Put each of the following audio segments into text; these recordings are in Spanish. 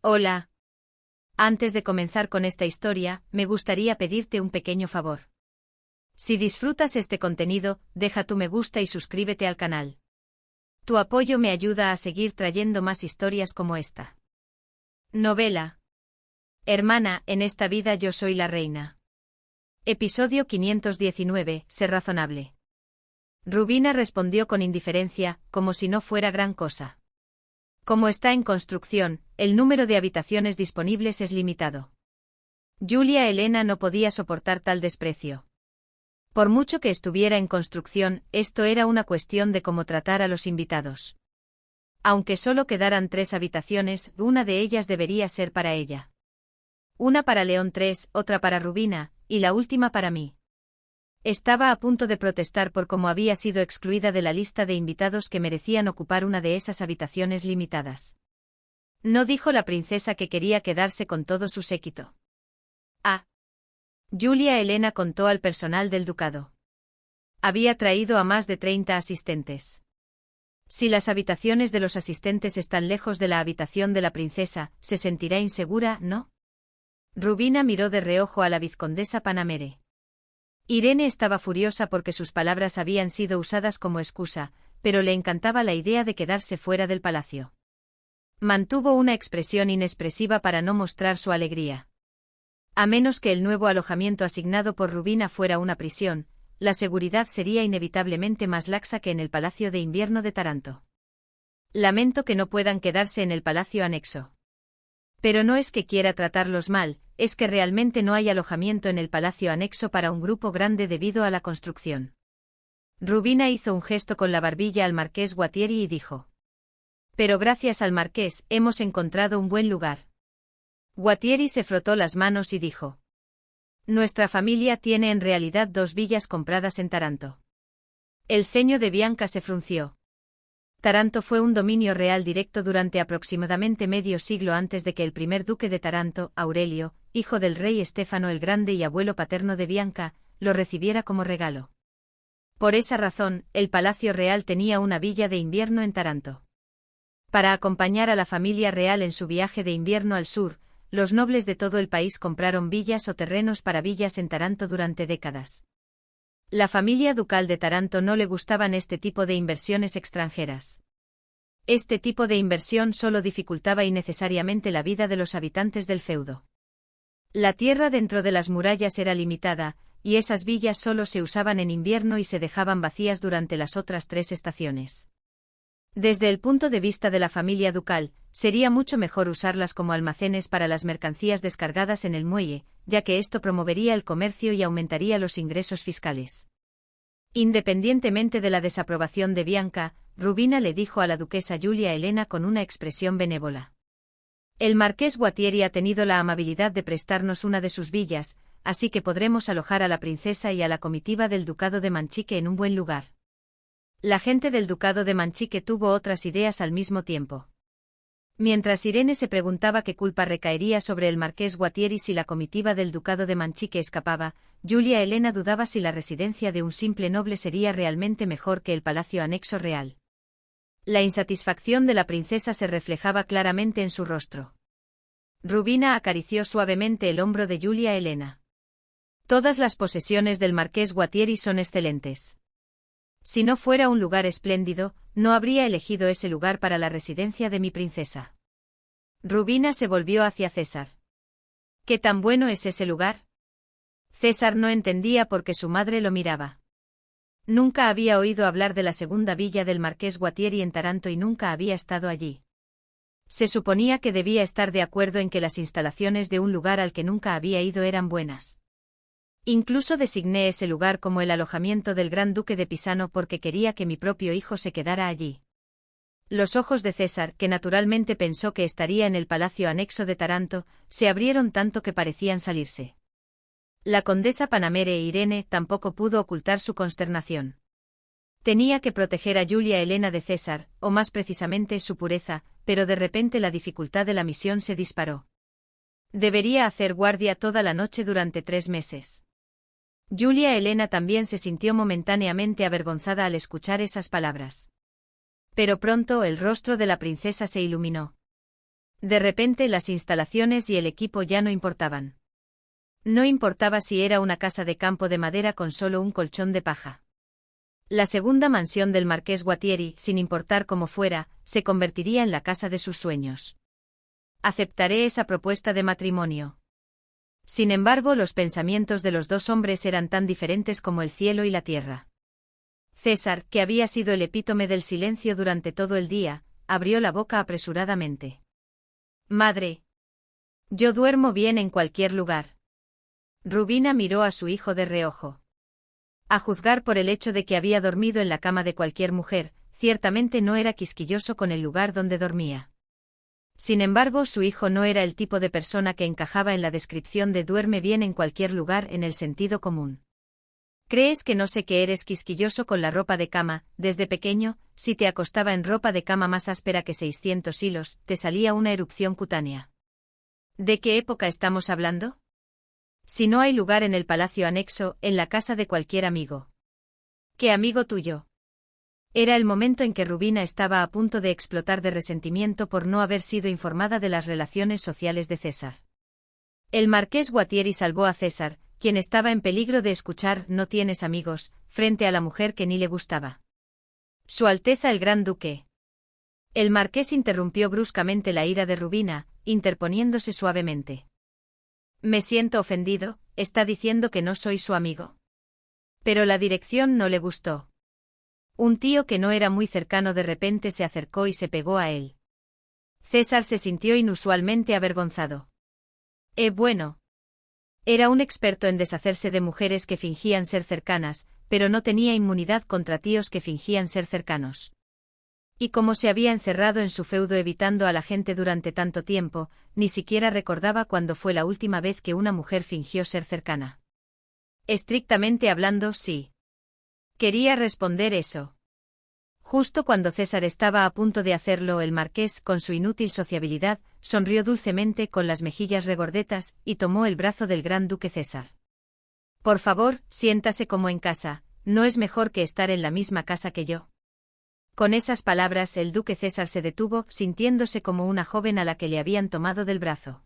Hola. Antes de comenzar con esta historia, me gustaría pedirte un pequeño favor. Si disfrutas este contenido, deja tu me gusta y suscríbete al canal. Tu apoyo me ayuda a seguir trayendo más historias como esta. Novela. Hermana, en esta vida yo soy la reina. Episodio 519, Sé razonable. Rubina respondió con indiferencia, como si no fuera gran cosa. Como está en construcción, el número de habitaciones disponibles es limitado. Julia Elena no podía soportar tal desprecio. Por mucho que estuviera en construcción, esto era una cuestión de cómo tratar a los invitados. Aunque solo quedaran 3 habitaciones, una de ellas debería ser para ella. Una para León 3, otra para Rubina, y la última para mí. Estaba a punto de protestar por cómo había sido excluida de la lista de invitados que merecían ocupar una de esas habitaciones limitadas. ¿No dijo la princesa que quería quedarse con todo su séquito? Ah. Julia Elena contó al personal del ducado. Había traído a más de 30 asistentes. Si las habitaciones de los asistentes están lejos de la habitación de la princesa, se sentirá insegura, ¿no? Rubina miró de reojo a la vizcondesa Panamere. Irene estaba furiosa porque sus palabras habían sido usadas como excusa, pero le encantaba la idea de quedarse fuera del palacio. Mantuvo una expresión inexpresiva para no mostrar su alegría. A menos que el nuevo alojamiento asignado por Rubina fuera una prisión, la seguridad sería inevitablemente más laxa que en el Palacio de Invierno de Taranto. Lamento que no puedan quedarse en el palacio anexo. Pero no es que quiera tratarlos mal, es que realmente no hay alojamiento en el palacio anexo para un grupo grande debido a la construcción. Rubina hizo un gesto con la barbilla al marqués Guattieri y dijo. Pero gracias al marqués, hemos encontrado un buen lugar. Guattieri se frotó las manos y dijo. Nuestra familia tiene en realidad 2 villas compradas en Taranto. El ceño de Bianca se frunció. Taranto fue un dominio real directo durante aproximadamente medio siglo antes de que el primer duque de Taranto, Aurelio, hijo del rey Estéfano el Grande y abuelo paterno de Bianca, lo recibiera como regalo. Por esa razón, el Palacio Real tenía una villa de invierno en Taranto. Para acompañar a la familia real en su viaje de invierno al sur, los nobles de todo el país compraron villas o terrenos para villas en Taranto durante décadas. La familia ducal de Taranto no le gustaban este tipo de inversiones extranjeras. Este tipo de inversión solo dificultaba innecesariamente la vida de los habitantes del feudo. La tierra dentro de las murallas era limitada, y esas villas solo se usaban en invierno y se dejaban vacías durante las otras 3 estaciones. Desde el punto de vista de la familia ducal, sería mucho mejor usarlas como almacenes para las mercancías descargadas en el muelle, ya que esto promovería el comercio y aumentaría los ingresos fiscales. Independientemente de la desaprobación de Bianca, Rubina le dijo a la duquesa Julia Elena con una expresión benévola. El marqués Guattieri ha tenido la amabilidad de prestarnos una de sus villas, así que podremos alojar a la princesa y a la comitiva del ducado de Manchique en un buen lugar. La gente del ducado de Manchique tuvo otras ideas al mismo tiempo. Mientras Irene se preguntaba qué culpa recaería sobre el marqués Guattieri si la comitiva del ducado de Manchique escapaba, Julia Elena dudaba si la residencia de un simple noble sería realmente mejor que el palacio anexo real. La insatisfacción de la princesa se reflejaba claramente en su rostro. Rubina acarició suavemente el hombro de Julia Elena. Todas las posesiones del marqués Guattieri son excelentes. Si no fuera un lugar espléndido, no habría elegido ese lugar para la residencia de mi princesa. Rubina se volvió hacia César. ¿Qué tan bueno es ese lugar? César no entendía por qué su madre lo miraba. Nunca había oído hablar de la segunda villa del marqués Guattieri en Taranto y nunca había estado allí. Se suponía que debía estar de acuerdo en que las instalaciones de un lugar al que nunca había ido eran buenas. Incluso designé ese lugar como el alojamiento del gran duque de Pisano porque quería que mi propio hijo se quedara allí. Los ojos de César, que naturalmente pensó que estaría en el palacio anexo de Taranto, se abrieron tanto que parecían salirse. La condesa Panamere e Irene tampoco pudo ocultar su consternación. Tenía que proteger a Julia Elena de César, o más precisamente su pureza, pero de repente la dificultad de la misión se disparó. Debería hacer guardia toda la noche durante 3 meses. Julia Elena también se sintió momentáneamente avergonzada al escuchar esas palabras. Pero pronto el rostro de la princesa se iluminó. De repente las instalaciones y el equipo ya no importaban. No importaba si era una casa de campo de madera con solo un colchón de paja. La segunda mansión del marqués Guattieri, sin importar cómo fuera, se convertiría en la casa de sus sueños. Aceptaré esa propuesta de matrimonio. Sin embargo, los pensamientos de los dos hombres eran tan diferentes como el cielo y la tierra. César, que había sido el epítome del silencio durante todo el día, abrió la boca apresuradamente. Madre. Yo duermo bien en cualquier lugar. Rubina miró a su hijo de reojo. A juzgar por el hecho de que había dormido en la cama de cualquier mujer, ciertamente no era quisquilloso con el lugar donde dormía. Sin embargo, su hijo no era el tipo de persona que encajaba en la descripción de duerme bien en cualquier lugar en el sentido común. ¿Crees que no sé que eres quisquilloso con la ropa de cama? Desde pequeño, si te acostaba en ropa de cama más áspera que 600 hilos, te salía una erupción cutánea. ¿De qué época estamos hablando? Si no hay lugar en el palacio anexo, en la casa de cualquier amigo. ¿Qué amigo tuyo? Era el momento en que Rubina estaba a punto de explotar de resentimiento por no haber sido informada de las relaciones sociales de César. El marqués Guattieri salvó a César, quien estaba en peligro de escuchar «no tienes amigos», frente a la mujer que ni le gustaba. Su Alteza el Gran Duque. El marqués interrumpió bruscamente la ira de Rubina, interponiéndose suavemente. Me siento ofendido, ¿está diciendo que no soy su amigo? Pero la dirección no le gustó. Un tío que no era muy cercano de repente se acercó y se pegó a él. César se sintió inusualmente avergonzado. Bueno. Era un experto en deshacerse de mujeres que fingían ser cercanas, pero no tenía inmunidad contra tíos que fingían ser cercanos. Y como se había encerrado en su feudo evitando a la gente durante tanto tiempo, ni siquiera recordaba cuándo fue la última vez que una mujer fingió ser cercana. Estrictamente hablando, sí. Quería responder eso. Justo cuando César estaba a punto de hacerlo, el marqués, con su inútil sociabilidad, sonrió dulcemente con las mejillas regordetas y tomó el brazo del gran duque César. Por favor, siéntase como en casa, ¿no es mejor que estar en la misma casa que yo? Con esas palabras el duque César se detuvo, sintiéndose como una joven a la que le habían tomado del brazo.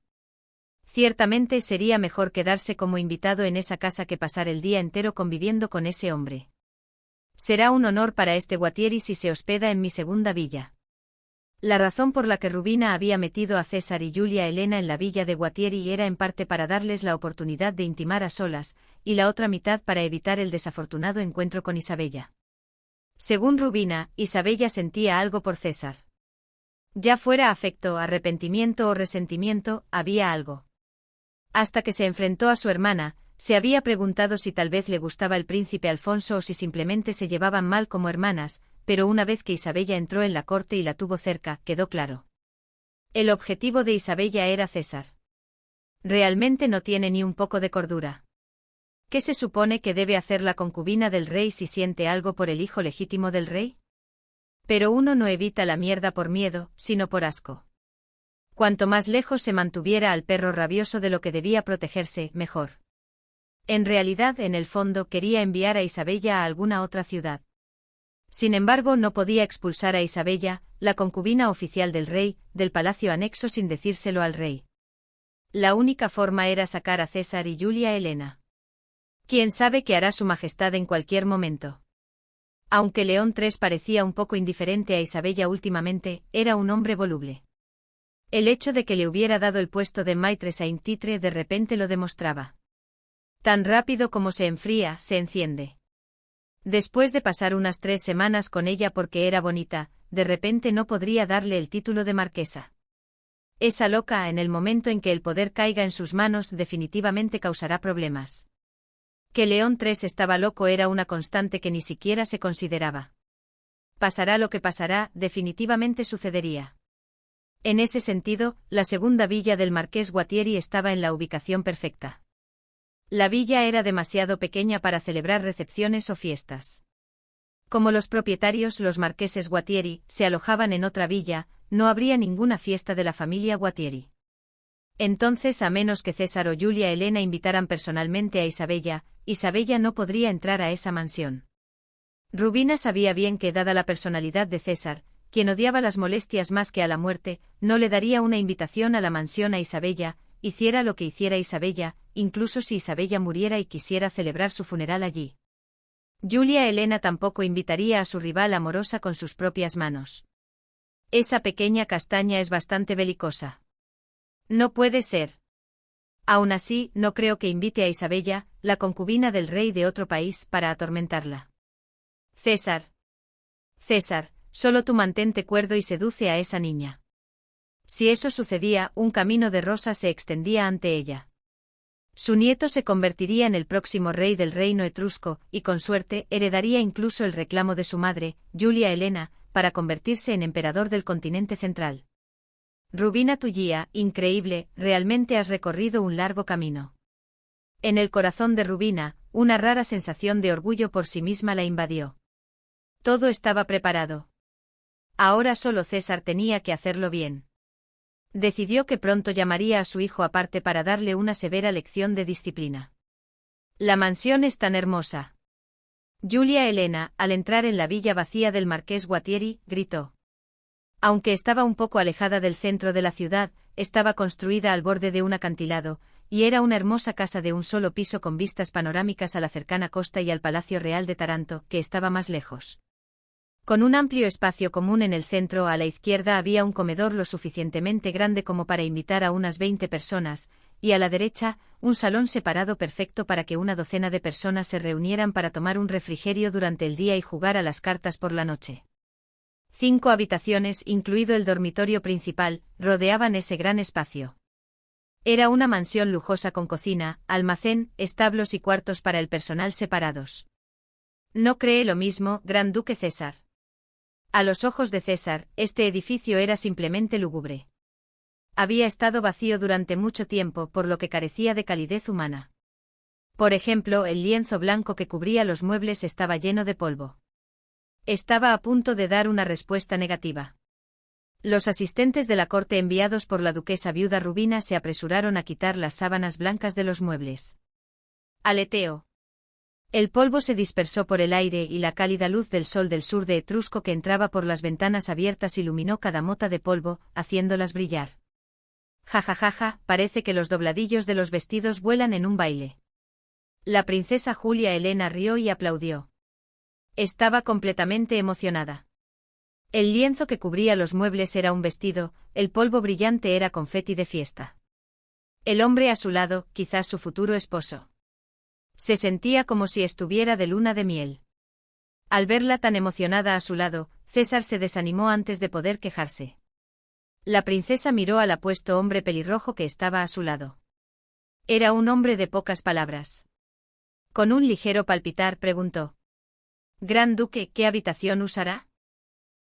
Ciertamente sería mejor quedarse como invitado en esa casa que pasar el día entero conviviendo con ese hombre. Será un honor para este Guattieri si se hospeda en mi segunda villa. La razón por la que Rubina había metido a César y Giulia Elena en la villa de Guattieri era en parte para darles la oportunidad de intimar a solas, y la otra mitad para evitar el desafortunado encuentro con Isabella. Según Rubina, Isabella sentía algo por César. Ya fuera afecto, arrepentimiento o resentimiento, había algo. Hasta que se enfrentó a su hermana, se había preguntado si tal vez le gustaba el príncipe Alfonso o si simplemente se llevaban mal como hermanas, pero una vez que Isabella entró en la corte y la tuvo cerca, quedó claro. El objetivo de Isabella era César. Realmente no tiene ni un poco de cordura. ¿Qué se supone que debe hacer la concubina del rey si siente algo por el hijo legítimo del rey? Pero uno no evita la mierda por miedo, sino por asco. Cuanto más lejos se mantuviera al perro rabioso de lo que debía protegerse, mejor. En realidad, en el fondo, quería enviar a Isabella a alguna otra ciudad. Sin embargo, no podía expulsar a Isabella, la concubina oficial del rey, del palacio anexo sin decírselo al rey. La única forma era sacar a César y Giulia Elena. ¿Quién sabe qué hará su majestad en cualquier momento? Aunque León III parecía un poco indiferente a Isabella últimamente, era un hombre voluble. El hecho de que le hubiera dado el puesto de Maitre Saint-Titre de repente lo demostraba. Tan rápido como se enfría, se enciende. Después de pasar unas 3 semanas con ella porque era bonita, de repente no podría darle el título de marquesa. Esa loca, en el momento en que el poder caiga en sus manos, definitivamente causará problemas. Que León III estaba loco era una constante que ni siquiera se consideraba. Pasará lo que pasará, definitivamente sucedería. En ese sentido, la segunda villa del marqués Guattieri estaba en la ubicación perfecta. La villa era demasiado pequeña para celebrar recepciones o fiestas. Como los propietarios, los marqueses Guattieri, se alojaban en otra villa, no habría ninguna fiesta de la familia Guattieri. Entonces, a menos que César o Giulia Elena invitaran personalmente a Isabella, Isabella no podría entrar a esa mansión. Rubina sabía bien que, dada la personalidad de César, quien odiaba las molestias más que a la muerte, no le daría una invitación a la mansión a Isabella, hiciera lo que hiciera Isabella, incluso si Isabella muriera y quisiera celebrar su funeral allí. Giulia Elena tampoco invitaría a su rival amorosa con sus propias manos. Esa pequeña castaña es bastante belicosa. No puede ser. Aún así, no creo que invite a Isabella, la concubina del rey de otro país, para atormentarla. César. César, solo tú mantente cuerdo y seduce a esa niña. Si eso sucedía, un camino de rosas se extendía ante ella. Su nieto se convertiría en el próximo rey del reino etrusco, y con suerte, heredaría incluso el reclamo de su madre, Giulia Elena, para convertirse en emperador del continente central. Rubina Tullía, increíble, realmente has recorrido un largo camino. En el corazón de Rubina, una rara sensación de orgullo por sí misma la invadió. Todo estaba preparado. Ahora solo César tenía que hacerlo bien. Decidió que pronto llamaría a su hijo aparte para darle una severa lección de disciplina. La mansión es tan hermosa. Giulia Elena, al entrar en la villa vacía del marqués Guattieri, gritó. Aunque estaba un poco alejada del centro de la ciudad, estaba construida al borde de un acantilado, y era una hermosa casa de un solo piso con vistas panorámicas a la cercana costa y al Palacio Real de Taranto, que estaba más lejos. Con un amplio espacio común en el centro a la izquierda había un comedor lo suficientemente grande como para invitar a unas 20 personas, y a la derecha, un salón separado perfecto para que una docena de personas se reunieran para tomar un refrigerio durante el día y jugar a las cartas por la noche. 5 habitaciones, incluido el dormitorio principal, rodeaban ese gran espacio. Era una mansión lujosa con cocina, almacén, establos y cuartos para el personal separados. ¿No cree lo mismo, Gran Duque César? A los ojos de César, este edificio era simplemente lúgubre. Había estado vacío durante mucho tiempo, por lo que carecía de calidez humana. Por ejemplo, el lienzo blanco que cubría los muebles estaba lleno de polvo. Estaba a punto de dar una respuesta negativa. Los asistentes de la corte enviados por la duquesa viuda Rubina se apresuraron a quitar las sábanas blancas de los muebles. Aleteó. El polvo se dispersó por el aire y la cálida luz del sol del sur de Etrusco que entraba por las ventanas abiertas iluminó cada mota de polvo, haciéndolas brillar. Ja ja ja ja, parece que los dobladillos de los vestidos vuelan en un baile. La princesa Giulia Elena rió y aplaudió. Estaba completamente emocionada. El lienzo que cubría los muebles era un vestido, el polvo brillante era confeti de fiesta. El hombre a su lado, quizás su futuro esposo. Se sentía como si estuviera de luna de miel. Al verla tan emocionada a su lado, César se desanimó antes de poder quejarse. La princesa miró al apuesto hombre pelirrojo que estaba a su lado. Era un hombre de pocas palabras. Con un ligero palpitar preguntó. Gran Duque, ¿qué habitación usará?